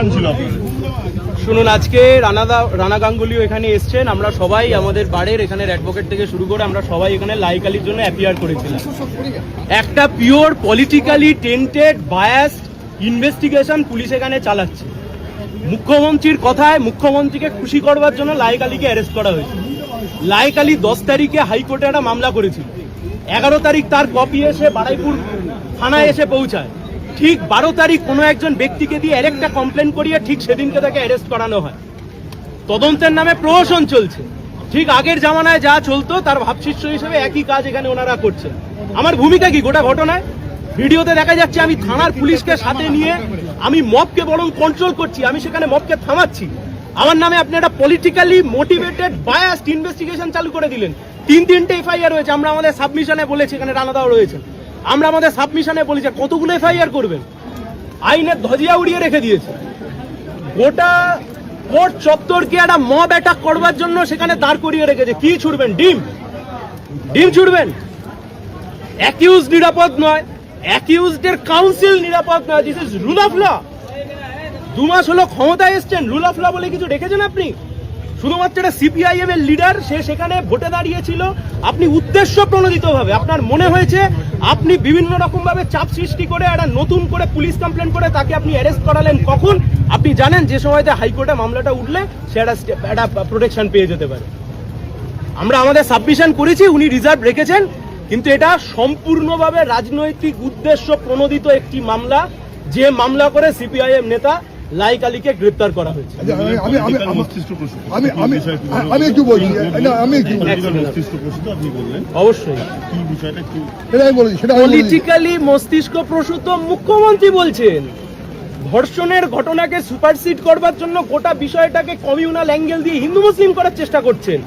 Plan ছিল আপনাদের? শুনুন, আজকে রানা গাঙ্গুলিও এখানে এসছেন। আমরা সবাই আমাদের বাড়ির এখানের অ্যাডভোকেট থেকে শুরু করে আমরা সবাই এখানে লাইক আলির জন্য অ্যাপিয়ার করেছিলাম। একটা pure politically tainted biased investigation police এখানে চালাচ্ছে। মুখ্যমন্ত্রীর কথায় মুখ্যমন্ত্রীকে খুশি করবার জন্য লাইক আলিকে অ্যারেস্ট করা হয়েছে। লাইক আলি 10 তারিখে হাইকোর্টে একটা মামলা করেছিল। 11 তারিখ তার কপি এসে বারুইপুর থানায় এসে পৌঁছায়। ঠিক 12 তারিখ কোনো একজন ব্যক্তিকে দিয়ে আরেকটা কমপ্লেন করিয়ে ঠিক সেদিনকে তাকে অ্যারেস্ট করানো হয়। তদন্তের নামে প্রহসন চলছে। ঠিক আগের জামানায় যা চলতো তার ভাবশিষ্য হিসেবে একই কাজ এখানে ওনারা করছেন। আমার ভূমিকা কি গোটা ঘটনায়? ভিডিওতে দেখা যাচ্ছে আমি থানার পুলিশকে সাথে নিয়ে আমি মবকে বরং কন্ট্রোল করছি, আমি সেখানে মবকে থামাচ্ছি। আমার নামে আপনি একটা পলিটিক্যালি মোটিভেটেড বায়াসড ইনভেস্টিগেশন চালু করে দিলেন। 3-3টে এফআইআর রয়েছে। আমরা আমাদের সাবমিশনে বলেছি, এখানে রানাদাও রয়েছে, আমরা আমাদের সাবমিশনে বলেছি কতগুলো এফআইআর করবেন। আইনের ধজিয়া উড়িয়ে রেখে দিয়েছে। গোটা কোর্ট চত্বরকে একটা মব অ্যাটাক করবার জন্য সেখানে দাঁড় করিয়ে রেখেছে। কি ছুড়বেন? ডিম ছুড়বেন? অ্যাকিউজ নিরাপদ নয়, অ্যাকিউজদের কাউন্সিল নিরাপদ নয়। This is rule of law. 2 মাস হলো ক্ষমতায় এসছেন, রুল অফ ল বলে কিছু রেখেছেন আপনি? শুধুমাত্র একটা সিপিআইএম এর লিডার, সে সেখানে ভোটে দাঁড়িয়েছিল। আপনি উদ্দেশ্য প্রণোদিত ভাবে আপনার মনে হয়েছে আপনি বিভিন্ন রকম ভাবে চাপ সৃষ্টি করে একটা নতুন করে পুলিশ কমপ্লেন করে তাকে আপনি অ্যারেস্ট করালেন। কখন? আপনি জানেন যে সময়তে হাইকোর্টে মামলাটা উঠলে সে একটা প্রোটেকশন পেয়ে যেতে পারে। আমরা আমাদের সাবমিশন করেছি, উনি রিজার্ভ রেখেছেন, কিন্তু এটা সম্পূর্ণভাবে রাজনৈতিক উদ্দেশ্য প্রণোদিত একটি মামলা, যে মামলা করে সিপিআইএম নেতা লাইক আলীকে গ্রেপ্তার করা হয়েছে। অবশ্যই পলিটিক্যালি মস্তিষ্ক প্রসূত মুখ্যমন্ত্রী বলছেন ধর্ষণের ঘটনাকে সুপারসিড করবার জন্য গোটা বিষয়টাকে কমিউনাল অ্যাঙ্গেল দিয়ে হিন্দু মুসলিম করার চেষ্টা করছেন।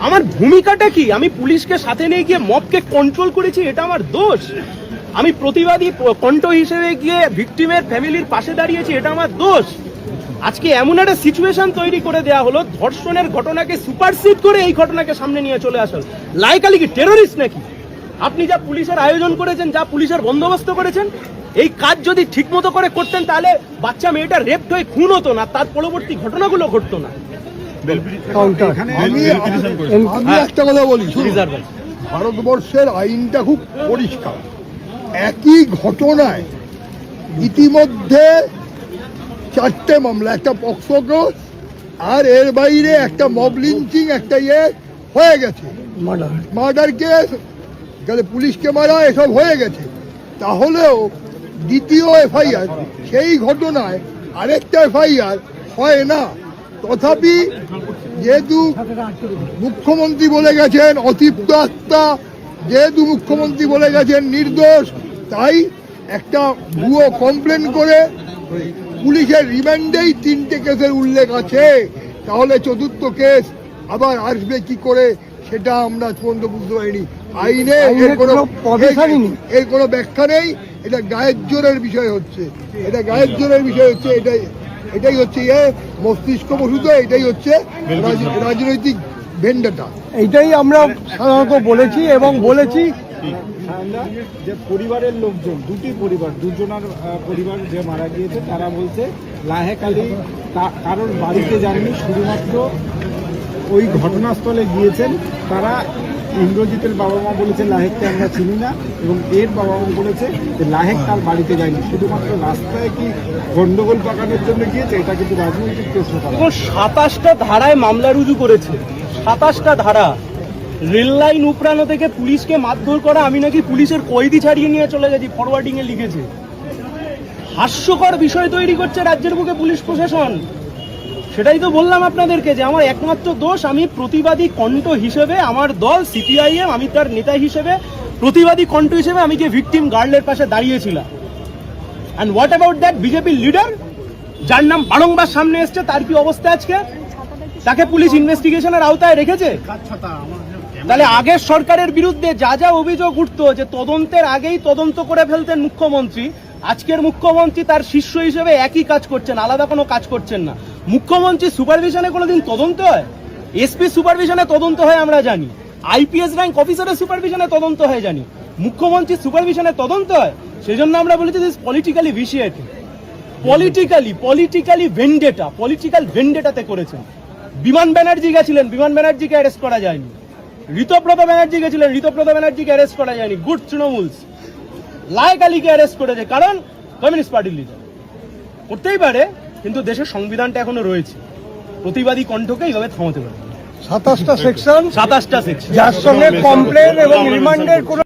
আমার ভূমিকাটা কি? আমি পুলিশকে সাথে নিয়ে গিয়ে মবকে কন্ট্রোল করেছি, এটা আমার দোষ? আমি প্রতিবাদী কণ্ঠ হিসেবে গিয়ে ভিকটিমের ফ্যামিলির পাশে দাঁড়িয়েছি, এটা আমার দোষ? আজকে এমন একটা সিচুয়েশন তৈরি করে দেওয়া হলো ধর্ষণের ঘটনাকে সুপারসিড করে এই ঘটনাকে সামনে নিয়ে চলে আসল। লাইক আলী কি টেরোরিস্ট নাকি? আপনি যা পুলিশের আয়োজন করেছেন, যা পুলিশের বন্দোবস্ত করেছেন, এই কাজ যদি ঠিকমতো করে করতেন তাহলে বাচ্চা মেয়েটা রেপড হয়ে খুন হতো না, তার পরবর্তী ঘটনাগুলো ঘটতো না। আমি একটা কথা বলি, ভারতবর্ষের আইনটা খুব পরিষ্কার। একই ঘটনায় ইতিমধ্যে 4টে মামলা, একটা পক্সো কেস, আর এর বাইরে একটা মব লিঞ্চিং, একটা হয়ে গেছে মার্ডার কেস, গেলে পুলিশকে মারা, এসব হয়ে গেছে। তাহলেও দ্বিতীয় এফআইআর সেই ঘটনায় আরেকটা এফআইআর হয় না। তথাপি যেহেতু মুখ্যমন্ত্রী বলে গেছেন অতৃপ্ত আত্মা, যেহেতু মুখ্যমন্ত্রী বলে গেছেন নির্দোষ, তাই একটা ভুয়ো কমপ্লেন করে পুলিশের রিমান্ডেই 3টে কেসের উল্লেখ আছে। তাহলে চতুর্থ কেস আবার আসবে কি করে সেটা আমরা পর্যন্ত বুঝতে পারিনি। আইনে এর কোনো ব্যাখ্যা নেই। এটা গায়ের জোরের বিষয় হচ্ছে, এটাই হচ্ছে মস্তিষ্ক প্রসূত, এটাই হচ্ছে রাজনৈতিক ভেন্ডাটা। এইটাই আমরা সাধারণত বলেছি এবং বলেছি যে পরিবারের লোকজন, দুজনের পরিবার যে মারা গিয়েছে, তারা বলছে লাহেক আলী কারোর বাড়িতে যাননি, শুধুমাত্র ওই ঘটনাস্থলে গিয়েছেন। তারা ইন্দ্রজিতের বাবা মা বলেছে লাহেককে আমরা চিনি না, এবং এর বাবা মা বলেছে যে লাহেক তার বাড়িতে যায়নি, শুধুমাত্র রাস্তায় কি গন্ডগোল পাকানোর জন্য গিয়েছে। এটা কিন্তু রাজনৈতিক প্রশ্ন। 27টা ধারায় মামলা রুজু করেছে, 27টা ধারা। রেল লাইন উপড়ানো থেকে পুলিশকে মারধর করা, আমি নাকি পুলিশের কয়েদি ছাড়িয়ে নিয়ে চলে গেছি, ফরওয়ার্ডিং এ লিখেছে। হাস্যকর বিষয় তৈরি করছে রাজ্যের বুকে পুলিশ প্রশাসন। সেটাই তো বললাম আপনাদেরকে যে আমার একমাত্র দোষ, আমি প্রতিবাদী কণ্ঠ হিসেবে, আমার দল সিপিআইএম, আমি তার নেতা হিসেবে প্রতিবাদী কণ্ঠ হিসেবে আমি গিয়ে ভিকটিম গার্লের পাশে দাঁড়িয়েছিলাম। And what about that BJP leader যার নাম বারংবার সামনে এসছে, তার কি অবস্থা আজকে? তাকে পুলিশ ইনভেস্টিগেশনের আওতায় রেখেছে। তাহলে আগের সরকারের বিরুদ্ধে যা যা অভিযোগ উঠতো, যে তদন্তের আগেই তদন্ত করে ফেলতেন মুখ্যমন্ত্রী, আজকের মুখ্যমন্ত্রী তার শিষ্য হিসেবে একই কাজ করছেন, আলাদা কোনো কাজ করছেন না। মুখ্যমন্ত্রী সুপারভিশনে কোনোদিন তদন্ত হয়? এসপি সুপারভিশনে তদন্ত হয় আমরা জানি, আইপিএস র্যাঙ্ক অফিসারের সুপারভিশনে তদন্ত হয় জানি, মুখ্যমন্ত্রী সুপারভিশনে তদন্ত হয়। সেজন্য আমরা বলেছি দিস পলিটিক্যালি ভিশিয়েটেড। পলিটিক্যালি পলিটিক্যাল ভেন্ডেটাতে করেছেন। বিমান ব্যানার্জি গেছিলেন, বিমান ব্যানার্জিকে অ্যারেস্ট করা যায়নি। ঋতব্রত ব্যানার্জি গেছিলেন, ঋতব্রত ব্যানার্জিকে অ্যারেস্ট করা যায়নি। গুড তৃণমূলস লায়েক আলীকে অ্যারেস্ট করেছে, কারণ কমিউনিস্ট পার্টির লিডার। করতেই পারে, কিন্তু দেশের সংবিধানটা এখনো রয়েছে, প্রতিবাদী কণ্ঠকে এইভাবে থামাতে পারে। 27টা সেকশন, 27টা সেকশন, যার সঙ্গে কমপ্লেন এবং রিমান্ডের কোনো